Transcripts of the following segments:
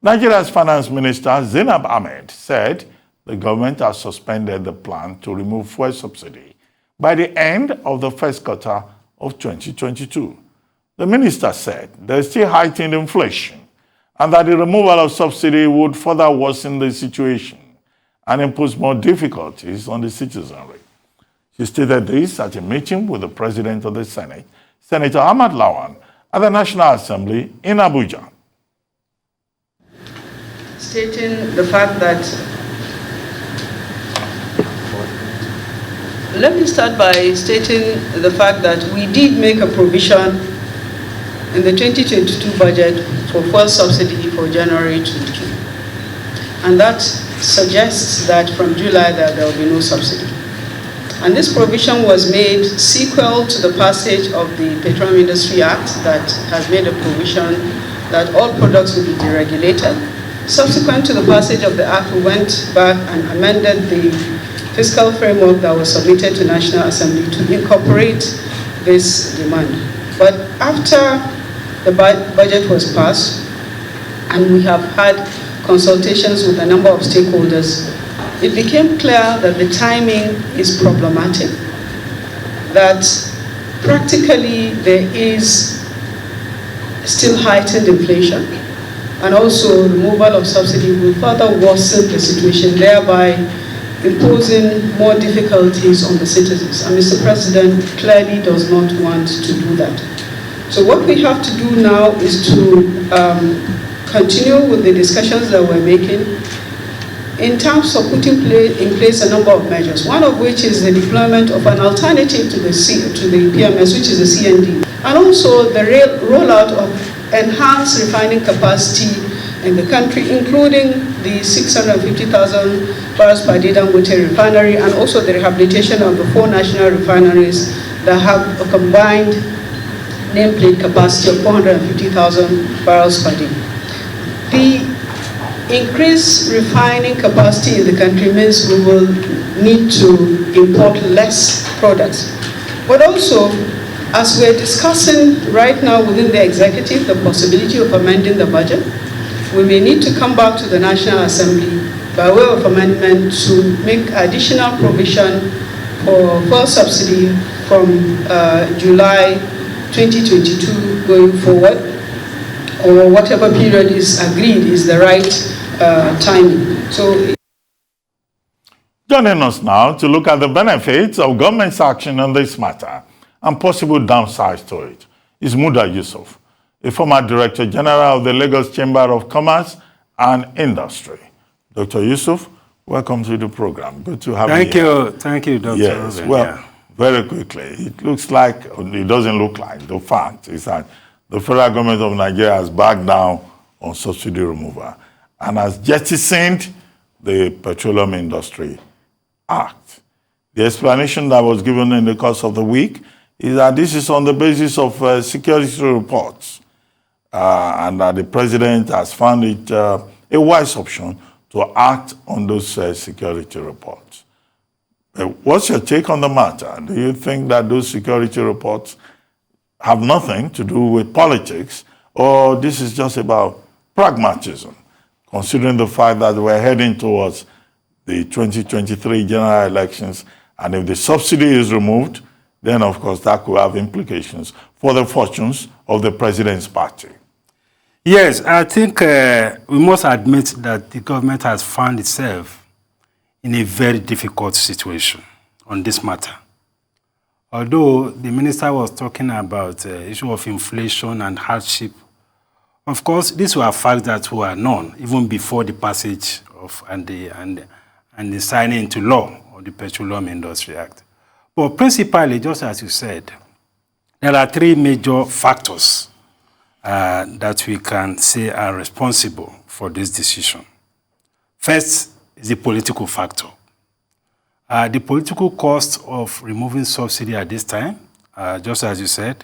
Nigeria's Finance Minister Zainab Ahmed said the government has suspended the plan to remove fuel subsidy by the end of the first quarter of 2022. The minister said there is still heightened inflation and that the removal of subsidy would further worsen the situation and impose more difficulties on the citizenry. She stated this at a meeting with the President of the Senate, Senator Ahmad Lawan, at the National Assembly in Abuja. Stating the fact that, let me start by stating the fact that we did make a provision in the 2022 budget for fuel subsidy for January to June. And that suggests that from July that there will be no subsidy. And this provision was made sequel to the passage of the Petroleum Industry Act that has made a provision that all products will be deregulated. Subsequent to the passage of the Act, we went back and amended the fiscal framework that was submitted to National Assembly to incorporate this demand. But after the budget was passed, and we have had consultations with a number of stakeholders, it became clear that the timing is problematic, that practically there is still heightened inflation, and also removal of subsidy will further worsen the situation, thereby imposing more difficulties on the citizens. And Mr. President clearly does not want to do that. So what we have to do now is to continue with the discussions that we're making in terms of putting in place a number of measures, one of which is the deployment of an alternative to the PMS, which is the CND, and also the rollout of enhanced refining capacity in the country, including the 650,000 barrels per day Dangote refinery, and also the rehabilitation of the 4 national refineries that have a combined nameplate capacity of 450,000 barrels per day. The increased refining capacity in the country means we will need to import less products. But also, as we're discussing right now within the executive the possibility of amending the budget, we may need to come back to the National Assembly by way of amendment to make additional provision for fuel subsidy from July 2022 going forward, or whatever period is agreed is the right timing. So, joining us now to look at the benefits of government's action on this matter and possible downsides to it is Muda Yusuf, a former Director General of the Lagos Chamber of Commerce and Industry. Dr. Yusuf, welcome to the program. Good to have you here. Thank you, Dr. Yes, Ruben. well, very quickly, it looks like, it doesn't look like, the fact is that the federal government of Nigeria has backed down on subsidy removal and has jettisoned the Petroleum Industry Act. The explanation that was given in the course of the week is that this is on the basis of security reports and that the president has found it a wise option to act on those security reports. What's your take on the matter? Do you think that those security reports have nothing to do with politics, or this is just about pragmatism, considering the fact that we're heading towards the 2023 general elections, and if the subsidy is removed, then of course that could have implications for the fortunes of the president's party? Yes, I think we must admit that the government has found itself in a very difficult situation on this matter. Although the minister was talking about the issue of inflation and hardship, of course, these were facts that were known even before the passage of and the signing into law of the Petroleum Industry Act. But principally, just as you said, there are 3 major factors that we can say are responsible for this decision. First is the political factor. The political cost of removing subsidy at this time, just as you said,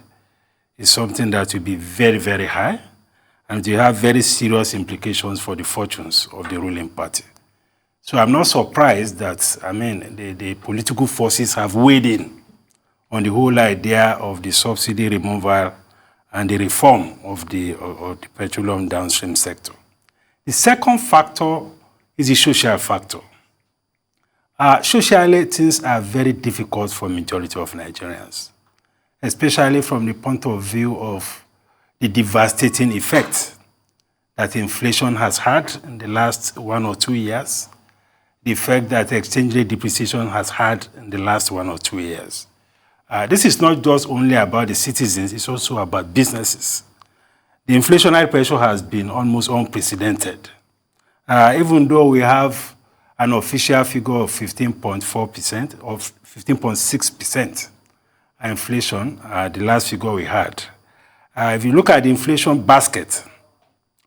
is something that will be very, very high, and will have very serious implications for the fortunes of the ruling party. So I'm not surprised that, the political forces have weighed in on the whole idea of the subsidy removal and the reform of the petroleum downstream sector. The second factor is the social factor. Socially, things are very difficult for majority of Nigerians, especially from the point of view of the devastating effect that inflation has had in the last 1 or 2 years, the effect that exchange rate depreciation has had in the last 1 or 2 years. This is not just only about the citizens, it's also about businesses. The inflationary pressure has been almost unprecedented. Even though we have an official figure of 15.4% or 15.6% inflation, the last figure we had. If you look at the inflation basket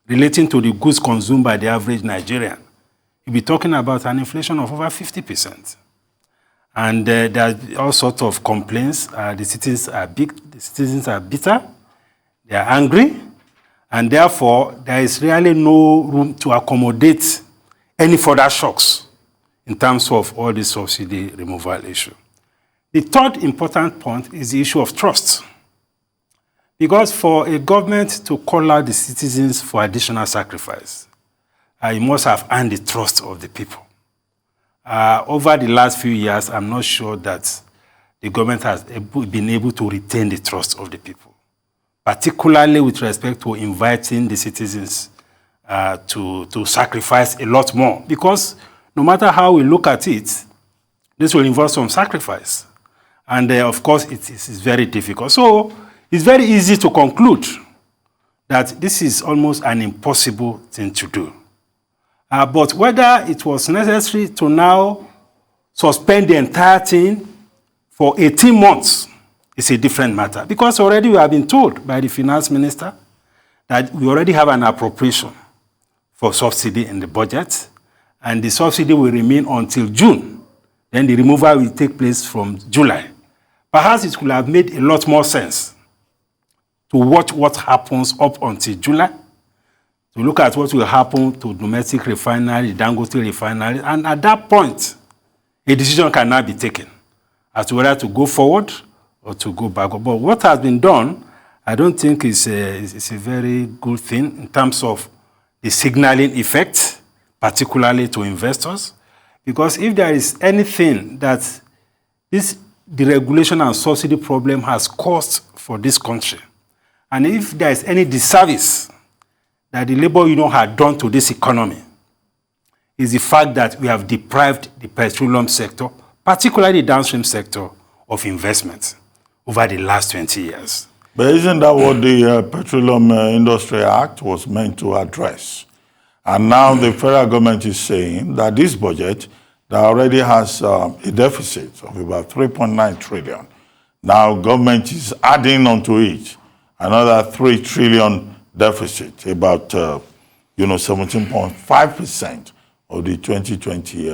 relating to the goods consumed by the average Nigerian, you'll be talking about an inflation of over 50%. And there are all sorts of complaints. The citizens are bitter, they are angry, and therefore there is really no room to accommodate any further shocks in terms of all the subsidy removal issue. The third important point is the issue of trust. Because for a government to call out the citizens for additional sacrifice, you must have earned the trust of the people. Over the last few years, I'm not sure that the government has been able to retain the trust of the people, particularly with respect to inviting the citizens to sacrifice a lot more. Because no matter how we look at it, this will involve some sacrifice. And of course, it is very difficult. So it's very easy to conclude that this is almost an impossible thing to do. But whether it was necessary to now suspend the entire thing for 18 months is a different matter. Because already we have been told by the finance minister that we already have an appropriation for subsidy in the budget, and the subsidy will remain until June. Then the removal will take place from July. Perhaps it could have made a lot more sense to watch what happens up until July, to look at what will happen to domestic refinery, Dangote refinery, and at that point, a decision can now be taken as to whether to go forward or to go back. But what has been done, I don't think is a very good thing in terms of the signaling effect, particularly to investors. Because if there is anything that this deregulation and subsidy problem has caused for this country, and if there is any disservice that the labor union had done to this economy, is the fact that we have deprived the petroleum sector, particularly the downstream sector, of investment over the last 20 years. But isn't that what the Petroleum Industry Act was meant to address? And now the federal government is saying that this budget that already has a deficit of about 3.9 trillion. Now government is adding onto it another 3 trillion deficit, about 17.5% of the 2020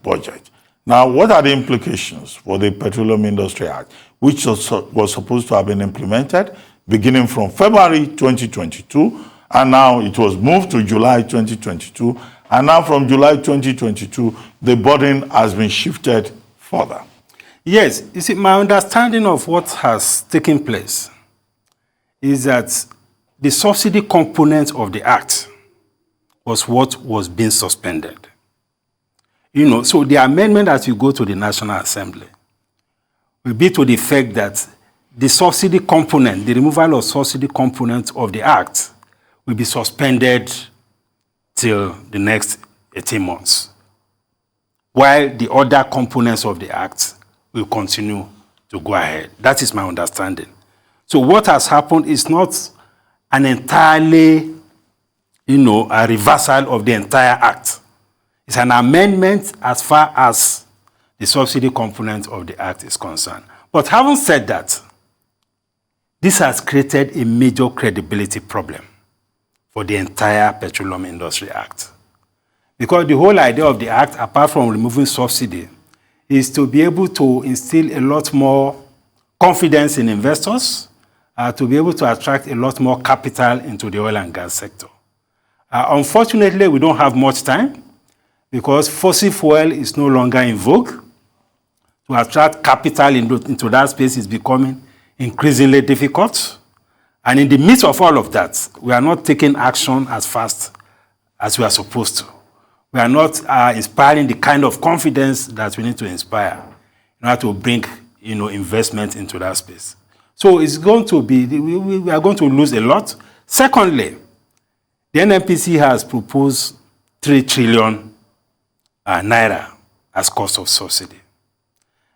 budget. Now, what are the implications for the Petroleum Industry Act, which was supposed to have been implemented beginning from February 2022, and now it was moved to July 2022, and now from July 2022, the burden has been shifted further? Yes, you see, my understanding of what has taken place is that the subsidy component of the act was what was being suspended. So the amendment as you go to the National Assembly will be to the effect that the subsidy component, the removal of subsidy component of the act will be suspended till the next 18 months, while the other components of the act will continue to go ahead. That is my understanding. So what has happened is not an entirely, a reversal of the entire act. It's an amendment as far as the subsidy component of the act is concerned. But having said that, this has created a major credibility problem for the entire Petroleum Industry Act. Because the whole idea of the act, apart from removing subsidy, is to be able to instill a lot more confidence in investors, to be able to attract a lot more capital into the oil and gas sector. Unfortunately, we don't have much time because fossil fuel is no longer in vogue. To attract capital into that space is becoming increasingly difficult. And in the midst of all of that, we are not taking action as fast as we are supposed to. We are not inspiring the kind of confidence that we need to inspire in order to bring, investment into that space. So it's going to be, we are going to lose a lot. Secondly, the NNPC has proposed 3 trillion naira as cost of subsidy.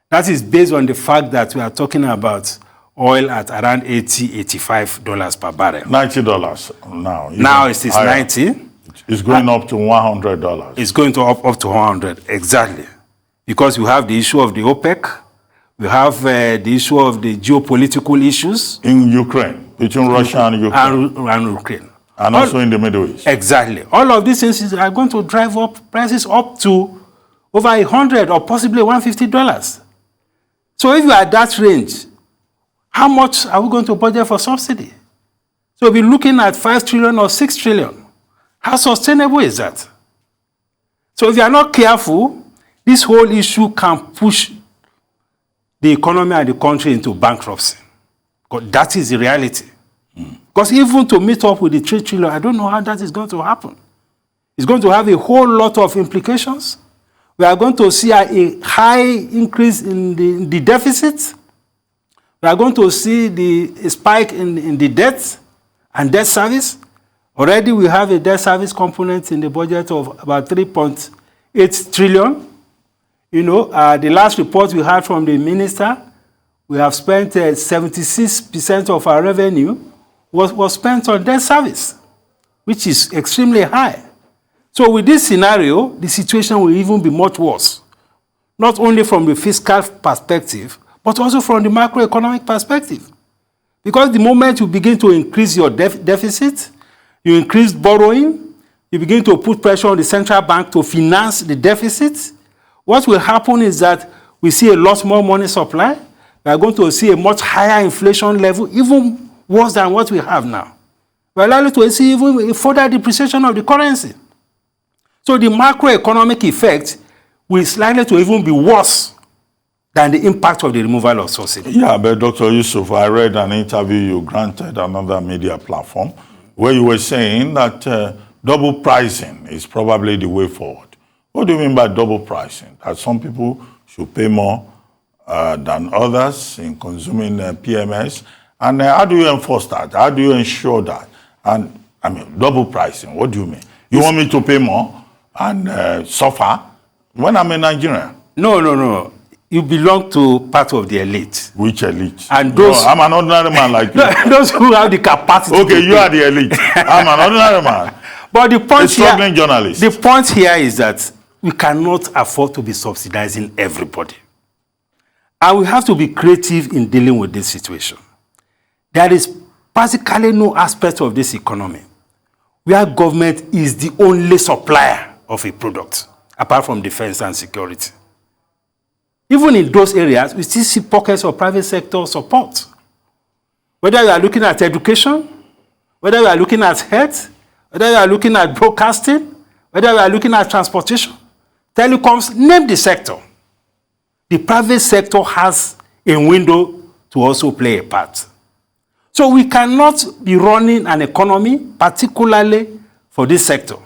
That is based on the fact that we are talking about oil at around $80–85 per barrel. $90 now. Now it is 90. It's going up to $100. It's going to up to 100, exactly. Because we have the issue of the OPEC, we have the issue of the geopolitical issues. In Ukraine, between Russia and Ukraine. And Ukraine. And also in the Middle East. Exactly. All of these things are going to drive up prices up to over $100 or possibly $150. So if you are at that range, how much are we going to budget for subsidy? So we'll be looking at 5 trillion or 6 trillion. How sustainable is that? So if you are not careful, this whole issue can push the economy and the country into bankruptcy. Because that is the reality. Because even to meet up with the 3 trillion, I don't know how that is going to happen. It's going to have a whole lot of implications. We are going to see a high increase in the deficit. We are going to see a spike in the debt and debt service. Already we have a debt service component in the budget of about 3.8 trillion. The last report we had from the minister, we have spent 76% of our revenue was spent on debt service, which is extremely high. So with this scenario, the situation will even be much worse, not only from the fiscal perspective, but also from the macroeconomic perspective. Because the moment you begin to increase your deficit, you increase borrowing, you begin to put pressure on the central bank to finance the deficit, what will happen is that we see a lot more money supply. We are going to see a much higher inflation level, even worse than what we have now. We are likely to see even a further depreciation of the currency. So the macroeconomic effect will likely to even be worse than the impact of the removal of subsidy. Yeah, but Dr. Yusuf, I read an interview you granted another media platform where you were saying that double pricing is probably the way forward. What do you mean by double pricing? That some people should pay more than others in consuming PMS? And how do you enforce that? How do you ensure that? And I mean, double pricing, what do you mean? You want me to pay more and suffer when I'm a Nigerian? No. You belong to part of the elite. Which elite? And those, I'm an ordinary man like you. Those who have the capacity. Okay, you are the elite. I'm an ordinary man. But the point struggling journalist. The point here is that we cannot afford to be subsidizing everybody. And we have to be creative in dealing with this situation. There is basically no aspect of this economy where government is the only supplier of a product, apart from defense and security. Even in those areas, we still see pockets of private sector support. Whether you are looking at education, whether you are looking at health, whether you are looking at broadcasting, whether you are looking at transportation, telecoms, name the sector. The private sector has a window to also play a part. So we cannot be running an economy, particularly for this sector,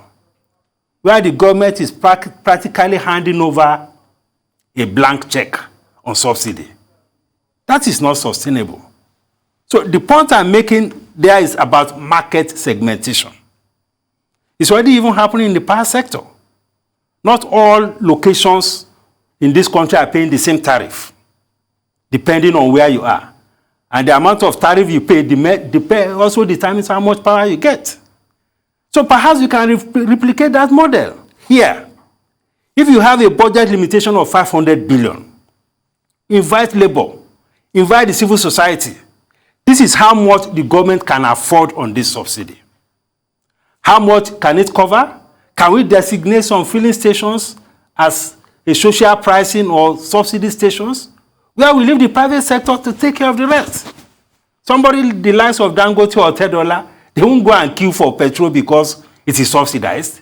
where the government is practically handing over a blank check on subsidy. That is not sustainable. So the point I'm making there is about market segmentation. It's already even happening in the power sector. Not all locations in this country are paying the same tariff, depending on where you are. And the amount of tariff you pay also determines how much power you get. So perhaps you can replicate that model here. If you have a budget limitation of 500 billion, invite labor, invite the civil society. This is how much the government can afford on this subsidy. How much can it cover? Can we designate some filling stations as a social pricing or subsidy stations where we leave the private sector to take care of the rest? Somebody the likes of Dangote or $10, they won't go and queue for petrol because it is subsidized.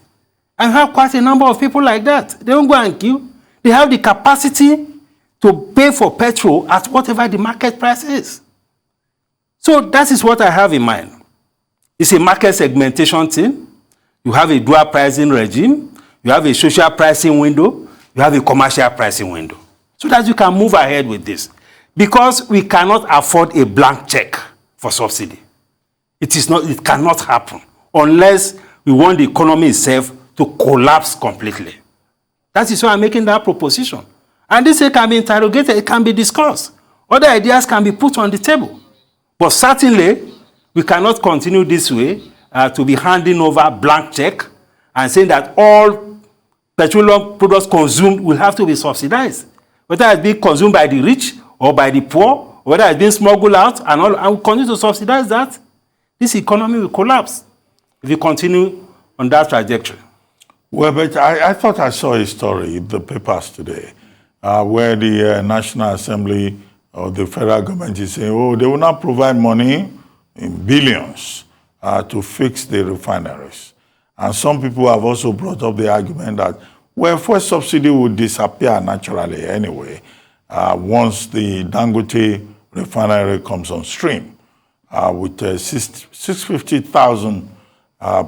And have quite a number of people like that. They don't go and queue. They have the capacity to pay for petrol at whatever the market price is. So that is what I have in mind. It's a market segmentation thing. You have a dual pricing regime, you have a social pricing window, you have a commercial pricing window, so that you can move ahead with this. Because we cannot afford a blank check for subsidy. It cannot happen unless we want the economy itself to collapse completely. That is why I'm making that proposition. And this can be interrogated, it can be discussed. Other ideas can be put on the table. But certainly, we cannot continue this way to be handing over blank check and saying that all petroleum products consumed will have to be subsidized. Whether it's being consumed by the rich or by the poor, whether it's being smuggled out and we continue to subsidize that, this economy will collapse if we continue on that trajectory. Well, but I thought I saw a story in the papers today where the National Assembly or the federal government is saying, oh, they will not provide money in billions to fix the refineries. And some people have also brought up the argument that, well, fuel subsidy would disappear naturally anyway once the Dangote refinery comes on stream with 650,000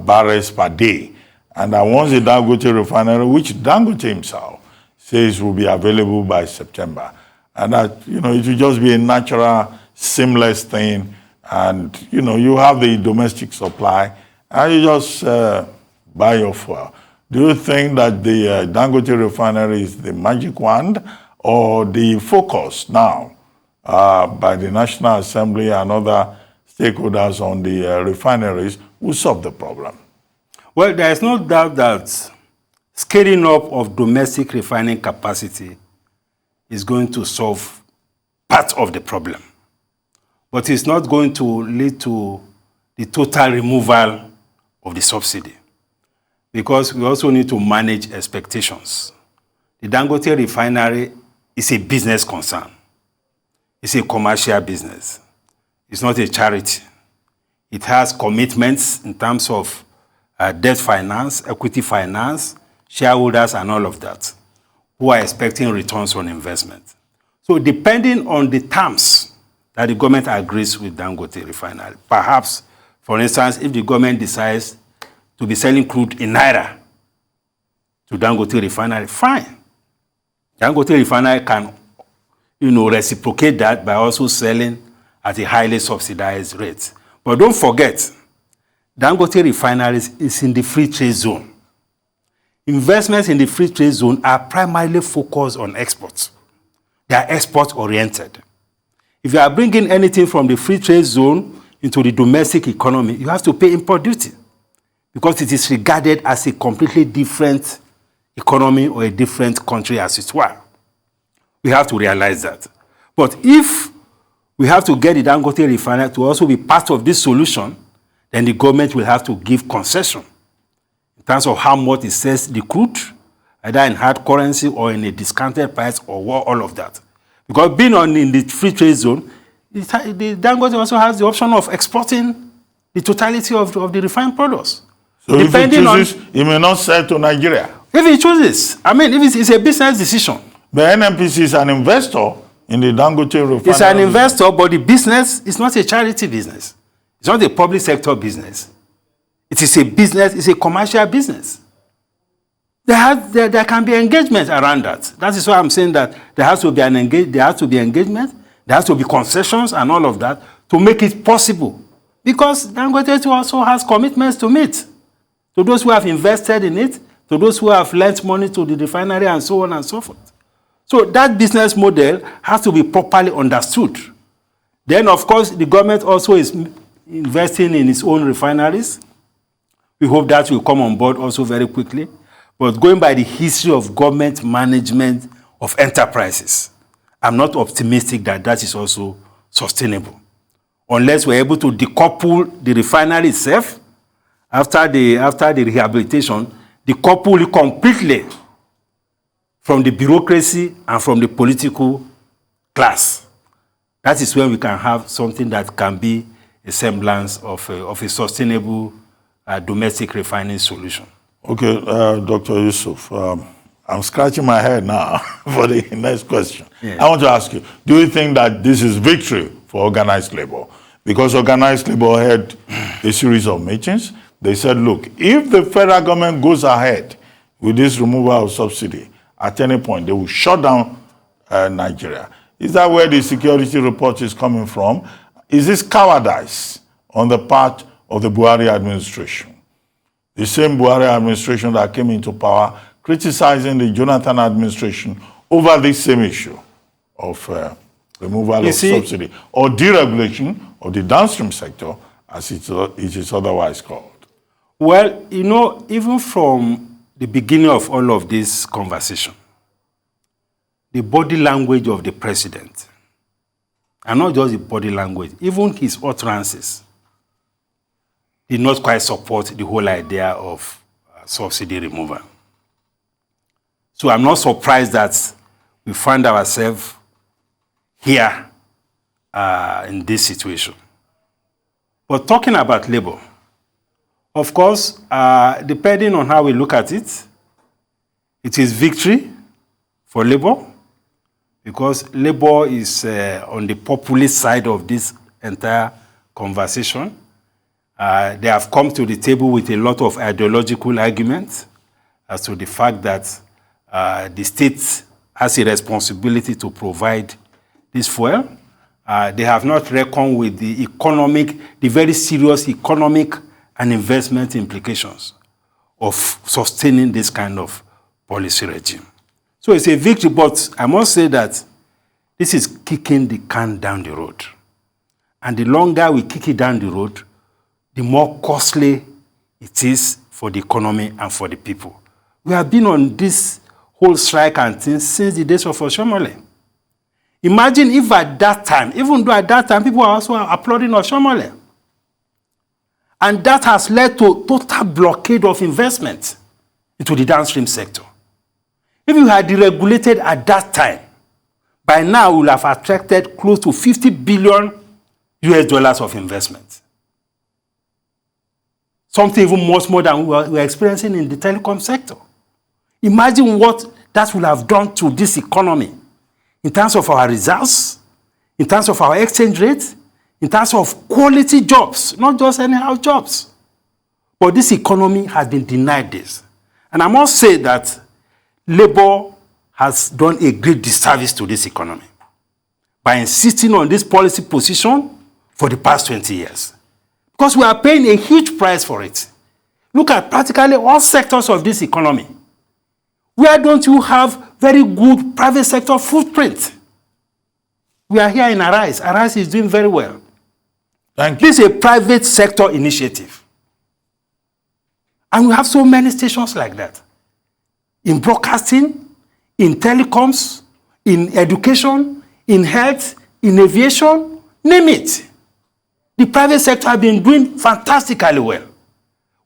barrels per day. And once the Dangote refinery, which Dangote himself says will be available by September, and that, it will just be a natural, seamless thing. And, you have the domestic supply, and you just buy your fuel. Do you think that the Dangote refinery is the magic wand, or the focus now by the National Assembly and other stakeholders on the refineries will solve the problem? Well, there is no doubt that scaling up of domestic refining capacity is going to solve part of the problem. But it's not going to lead to the total removal of the subsidy, because we also need to manage expectations. The Dangote refinery is a business concern. It's a commercial business. It's not a charity. It has commitments in terms of debt finance, equity finance, shareholders, and all of that, who are expecting returns on investment. So depending on the terms that the government agrees with Dangote refinery, perhaps, for instance, if the government decides to be selling crude in Naira to Dangote refinery, fine. Dangote refinery can, reciprocate that by also selling at a highly subsidized rate. But don't forget, Dangote refineries is in the free trade zone. Investments in the free trade zone are primarily focused on exports. They are export-oriented. If you are bringing anything from the free trade zone into the domestic economy, you have to pay import duty, because it is regarded as a completely different economy or a different country, as it were. We have to realize that. But if we have to get the Dangote refinery to also be part of this solution, then the government will have to give concession in terms of how much it sells the crude, either in hard currency or in a discounted price or all of that. Because being in the free trade zone, the Dangote also has the option of exporting the totality of the refined products. So if he chooses, he may not sell to Nigeria. If he chooses, if it's a business decision. The NNPC is an investor in the Dangote refinery. It's an investor, but the business is not a charity business. It's not a public sector business. It is a business, it's a commercial business. There can be engagement around that. That is why I'm saying that there has to be engagement, there has to be concessions and all of that to make it possible. Because Dangote also has commitments to meet. To those who have invested in it, to those who have lent money to the refinery, and so on and so forth. So that business model has to be properly understood. Then, of course, the government also is investing in its own refineries. We hope that will come on board also very quickly. But going by the history of government management of enterprises, I'm not optimistic that that is also sustainable. Unless we're able to decouple the refinery itself after the rehabilitation, decouple it completely from the bureaucracy and from the political class. That is when we can have something that can be a semblance of a sustainable domestic refining solution. Okay, Dr. Yusuf, I'm scratching my head now for the next question. Yeah. I want to ask you, do you think that this is victory for organized labor? Because organized labor had a series of meetings. they said, look, if the federal government goes ahead with this removal of subsidy, at any point, they will shut down Nigeria. Is that where the security report is coming from? Is this cowardice on the part of the Buhari administration? The same Buhari administration that came into power criticizing the Jonathan administration over this same issue of removal of subsidy or deregulation of the downstream sector, as it is otherwise called. Well, you know, even from the beginning of all of this conversation, the body language of the president, and not just the body language, even his utterances, did not quite support the whole idea of subsidy removal. So I'm not surprised that we find ourselves here in this situation. But talking about labor, of course, depending on how we look at it, it is victory for labor, because labor is on the populist side of this entire conversation. They have come to the table with a lot of ideological arguments as to the fact that the state has a responsibility to provide this fuel. They have not reckoned with the very serious economic and investment implications of sustaining this kind of policy regime. So it's a victory, but I must say that this is kicking the can down the road. And the longer we kick it down the road, the more costly it is for the economy and for the people. We have been on this whole strike and things since the days of Oshomole. Imagine if at that time, even though at that time people are also applauding Oshomole, and that has led to total blockade of investment into the downstream sector. If you had deregulated at that time, by now we will have attracted close to $50 billion of investment. Something even much more than we're experiencing in the telecom sector. Imagine what that will have done to this economy in terms of our results, in terms of our exchange rate, in terms of quality jobs, not just anyhow jobs. But this economy has been denied this. And I must say that Labour has done a great disservice to this economy by insisting on this policy position for the past 20 years. Because we are paying a huge price for it. Look at practically all sectors of this economy. Where don't you have very good private sector footprint? We are here in Arise. Arise is doing very well. Thank you. This is a private sector initiative. And we have so many stations like that. In broadcasting, in telecoms, in education, in health, in aviation, name it. The private sector has been doing fantastically well.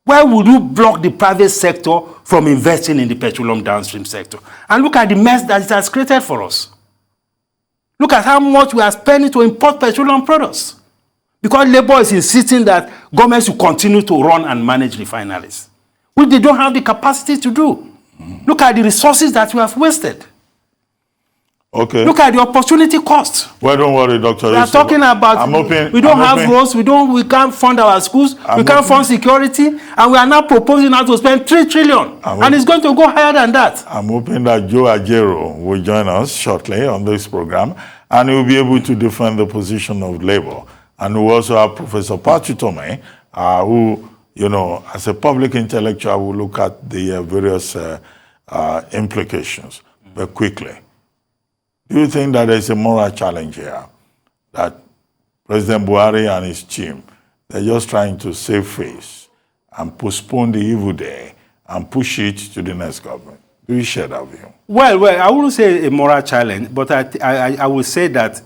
Why would you block the private sector from investing in the petroleum downstream sector? And look at the mess that it has created for us. Look at how much we are spending to import petroleum products. Because Labour is insisting that governments should continue to run and manage refineries, which they don't have the capacity to do. Look at the resources that we have wasted. Okay. Look at the opportunity cost. Well, don't worry, Dr. We are talking about we don't have roads, we can't fund our schools, we can't fund security, and we are now proposing now to spend 3 trillion. And it's going to go higher than that. I'm hoping that Joe Ajero will join us shortly on this program, and he will be able to defend the position of Labour. And we also have Professor Pachutome, who, you know, as a public intellectual, will look at the various implications. But quickly, do you think that there's a moral challenge here? That President Buhari and his team, they're just trying to save face and postpone the evil day and push it to the next government? Do you share that view? Well, I wouldn't say a moral challenge, but I would say that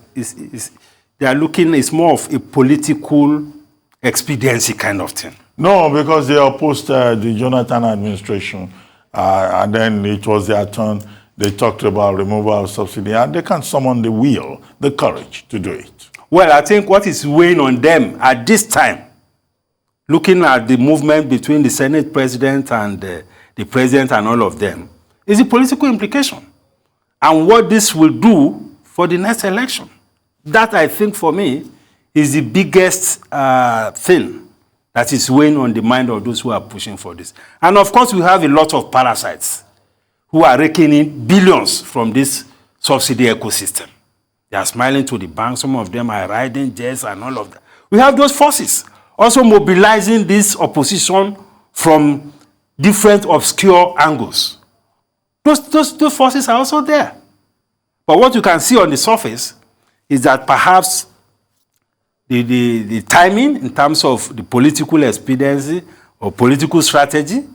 they are looking, it's more of a political expediency kind of thing. No, because they opposed the Jonathan administration, and then it was their turn. They talked about removal of subsidy, and they can summon the will, the courage to do it. Well, I think what is weighing on them at this time, looking at the movement between the Senate president and the president and all of them, is the political implication and what this will do for the next election. That, I think, for me, is the biggest thing that is weighing on the mind of those who are pushing for this. And of course, we have a lot of parasites who are raking in billions from this subsidy ecosystem. They are smiling to the bank. Some of them are riding jets and all of that. We have those forces also mobilizing this opposition from different obscure angles. Those forces are also there. But what you can see on the surface is that perhaps the timing in terms of the political expediency or political strategy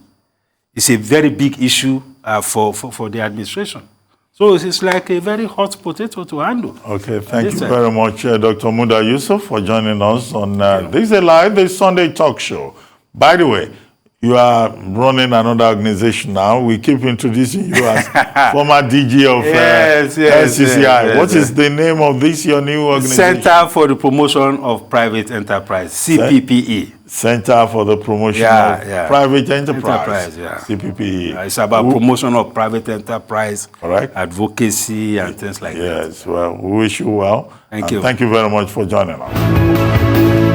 is a very big issue for the administration. So it's like a very hot potato to handle. Okay, thank you very much, Dr. Muda Yusuf, for joining us on This is a Live, the Sunday talk show. By the way, you are running another organization now. We keep introducing you as former DG of SCCI. What is the name of this, your new organization? Center for the Promotion of Private Enterprise, CPPE. Center for the Promotion of Private Enterprise, CPPE. It's about promotion of private enterprise, correct, advocacy, and things like that. Yes, well, we wish you well. Thank you. Thank you very much for joining us.